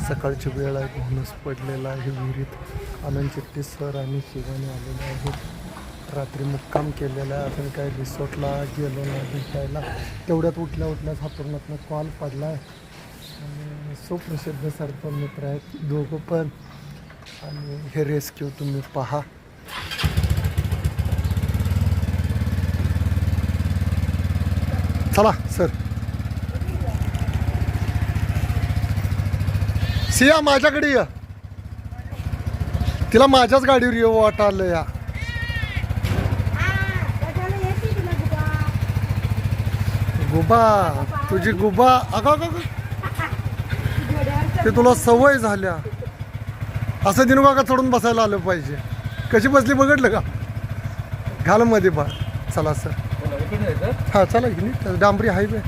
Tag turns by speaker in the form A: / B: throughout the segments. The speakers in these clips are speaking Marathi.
A: सकाळची वेळ आहे, घोणस पडलेला आहे विहिरीत. आनंद चिट्टी सर आणि शिवानी आलेले आहेत. रात्री मुक्काम केलेला आहे. अजून काही रिसॉर्टला गेलो नाही भेटायला. तेवढ्यात उठल्याच हातून कॉल पडला आहे. आणि सुप्रसिद्ध सर्पमित्र आहेत दोघं पण. आणि हे रेस्क्यू तुम्ही पहा. चला सर. सिया माझ्याकडे या. तिला माझ्याच गाडीवर येऊ वाटायला या. गुबा तुझी गुबा अगं ते तुला सवय झाल्या. असं दिनू काका चढून बसायला आलं पाहिजे. कशी बसली बघितलं का? घाल मध्ये बा. चला सर. हां चला की नाही डांबरी हायवे.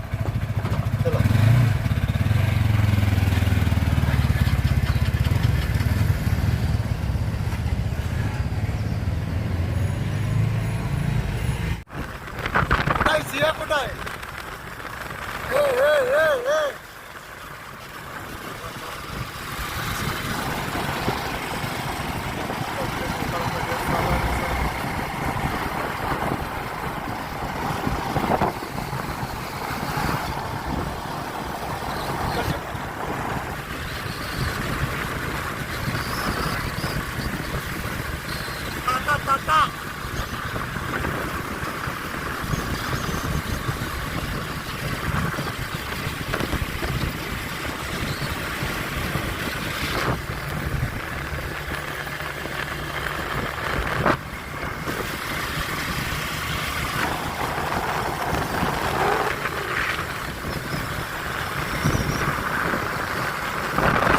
A: सिया कुठं आहे?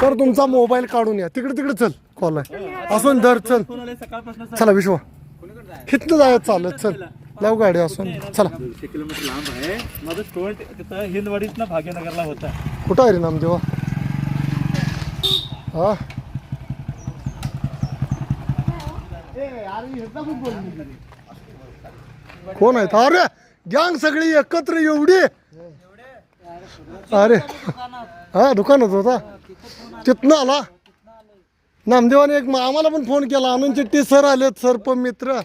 A: सर तुमचा मोबाईल काढून या. तिकडे चल. कॉल आहे असून धर. चल चला विश्वा. हिथनं जायचं चालत. चल लाव गाडी असून. चला.
B: 100 किलोमीटर लांब आहे. माझं स्टोअर तिथं हिंदवाडीत ना भाग्यनगरला होता.
A: कुठं आहे रे नामदेवा? हा कोण आहेत? अरे गँग सगळी एकत्र एवढी. अरे हा दुकानात होता. तिथनं आला नामदेवाने. एक आम्हाला पण फोन केला. आनंद चिट्टी सर आलेत. सर्पमित्र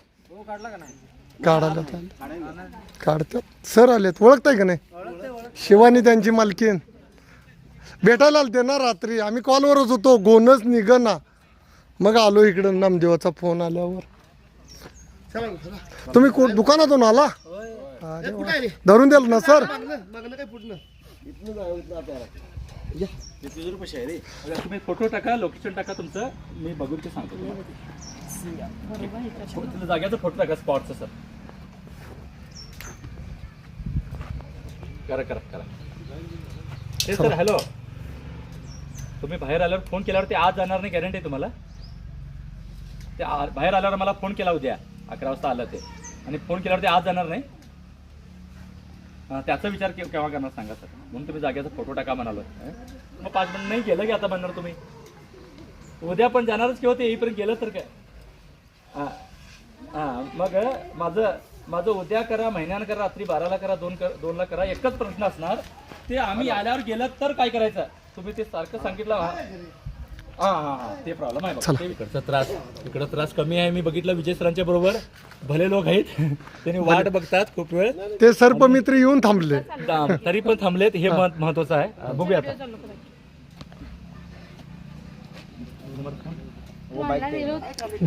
A: काढतात. सर आलेत. ओळखताय का नाही? शिवानी त्यांची मालकीन. भेटायला आलते ना रात्री. आम्ही कॉलवरच होतो. गोनच निघना. मग आलो इकडं नामदेवाचा फोन आल्यावर. तुम्ही दुकानातून आला? धरून द्याल ना सर?
B: तुम्ही फोटो टाका, लोकेशन टाका तुमचं. मी बघून ते सांगतो तुम्हाला. जाग्याचा फोटो टाका स्पॉटचा सर. करा हे सर. हॅलो. तुम्ही बाहेर आल्यावर फोन केल्यावर ते आज जाणार नाही गॅरंटी आहे तुम्हाला. ते बाहेर आल्यावर मला फोन केला उद्या 11 वाजता आलं ते. आणि फोन केल्यावर ते आज जाणार नाही. त्याचा विचार केव्हा करणार सांगा सर. म्हणून तुम्ही जागेचा फोटो टाका म्हणालो. मग 5 मिनिट नाही गेलं की आता बनणार तुम्ही. उद्या पण जाणारच किंवा ते येईपर्यंत गेलं तर काय. मग माझं उद्या करा, महिन्यानं करा, रात्री 12ला करा, 2ला करा. एकच प्रश्न असणार ते आम्ही आल्यावर गेलं तर काय करायचं. तुम्ही ते सारखं सांगितलं. ते प्रॉब्लेम आहे. इकडचा त्रास कमी आहे. मी बघितलं विजय सरांच्या बरोबर. भले लोक आहेत. त्यांनी वाट बघतात खूप वेळ.
A: ते सर्पमित्र येऊन थांबले.
B: तरी पण थांबलेत. हे महत्वाचं आहे. बघूया आता.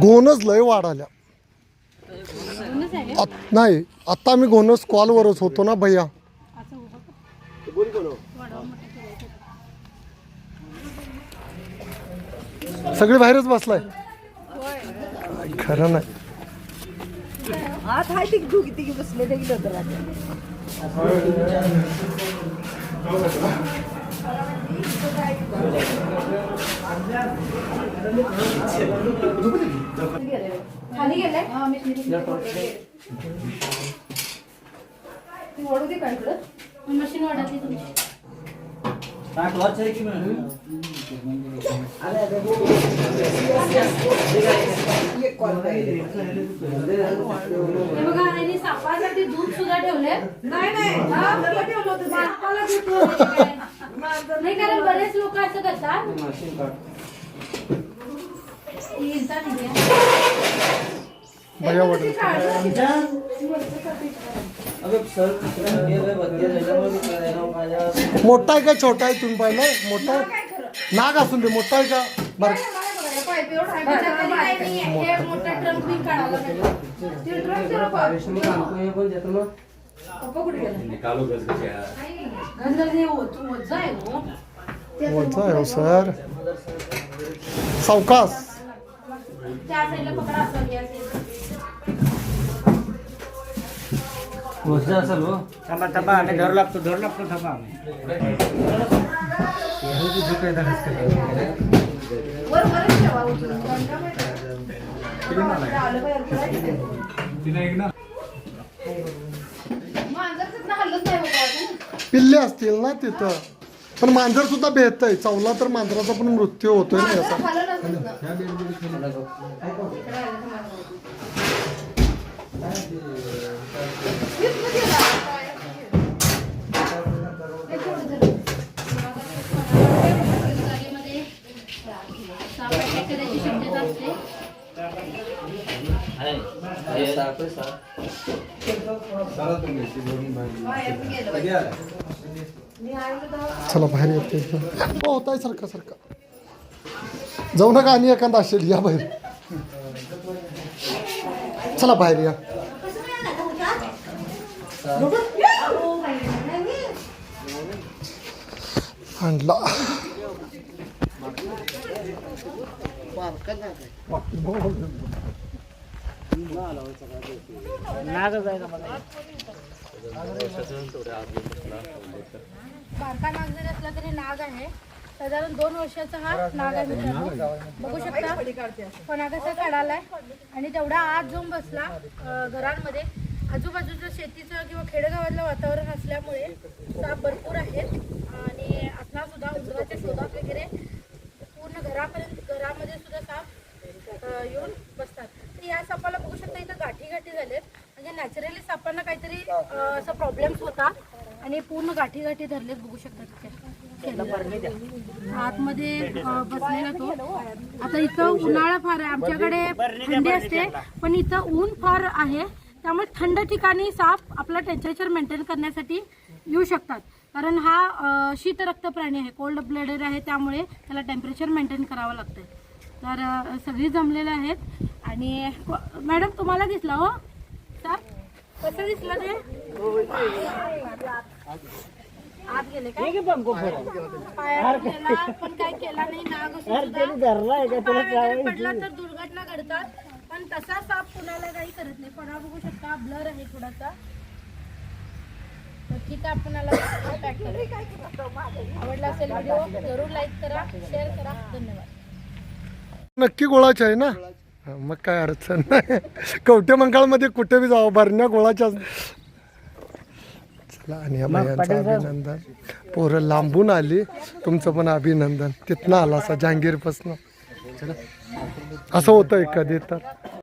A: गोनच लय वाढाल्या. नाही आता आम्ही गोनस कॉलवरच होतो ना भैया. सगळे बाहेरच बसलाय. खरं नाही.
C: खाली गेलाय. ओढू दे काय इकडं. मशीन वाढवली तुमची. बघा आणि सापासाठी दूध सुद्धा ठेवले. नाही नाही कारण बरेच लोक असं करतात येतात नाही.
A: भैया वडील मोठा आहे का छोटा आहे तुम्ही पाहिलं मोठा आहे? नाग असून दे मोठा आहे का बरं
C: हे मोठा ट्रंक बी काढावा लागेल. ते ट्रंक जरा पप्पा कुठे गेला? गंधर्व हे ओझं आहे हो.
A: वरचा आहे हो सर सावकाश
C: त्या साईडला पकडा असं या साईडला.
D: थांबा थांबा आम्ही धरू लागतो थांबा आम्ही
C: वर वरच ठेवा उचलून. दंडा माहिती आहे. आलं बाहेर मांजर तिथनं हल्लत नाही होता.
A: पिल्ले असतील ना तिथं पण मांजर सुद्धा भेटतंय चावला तर मांजराचा पण मृत्यू होतोय ना याचा
C: खाल्लं नसतं ना.
A: चला बाहेर येते हो होत आहे सारखा सारखा जाऊ नका आणि एखादा असेल या बाहेर चला बाहेर या आणला
D: नागच आहे का मला
C: बारका नाग जरी असला तरी नाग आहे. साधारण 2 वर्षाचा हा नाग आहे मित्रांनो. बघू शकता फणा कसा काढालाय आणि तेवढा आत जाऊन बसला घरांमध्ये. आजूबाजूचं शेतीचं किंवा खेडेगावातलं वातावरण असल्यामुळे साप भरपूर आहेत आणि असणार सुद्धा उंदराच्या शोधात वगैरे पूर्ण घरामध्ये सुद्धा साप येऊन बसतात. तर या सापाला बघू शकता इथं गाठी गाठी झालेत. म्हणजे नॅचरली सापांना काहीतरी असा प्रॉब्लेम्स होता आणि पूर्ण गाठी गाठी धरलेत. बघू शकता तिथे आतमध्ये बसलेला तो. आता इथं उन्हाळा फार आहे. आमच्याकडे थंडी असते पण इथं ऊन फार आहे त्यामुळे थंड ठिकाणी साप आपला टेम्परेचर मेंटेन करण्यासाठी येऊ शकतात. कारण हा शीतरक्त प्राणी आहे, कोल्ड ब्लडेड आहे, त्यामुळे त्याला टेम्परेचर मेंटेन करावं लागतं. तर सगळी जमलेले आहेत. आणि मॅडम तुम्हाला दिसला हो साप कसं दिसलं ते आत गेले काय पायात गेला पण काय केला नाही. नाग पडला तर दुर्घटना घडतात पण तसा साप कुणाला काही करत नाही. फणा बघू शकता ब्लर आहे थोडासा. तर ठीक आहे आपण पॅक करू. आवडला असेल व्हिडिओ जरूर लाईक करा शेअर करा. धन्यवाद.
A: नक्की गोळाचे आहे ना मग काय अडचण नाही. कवटे मंगळमध्ये कुठे बी जावं भरण्या गोळाच्या. चला आणि या बायांचं अभिनंदन. पोरं लांबून आली तुमचं पण अभिनंदन. तिथनं आला असा जहांगीरपासनं असं होतं कधी तर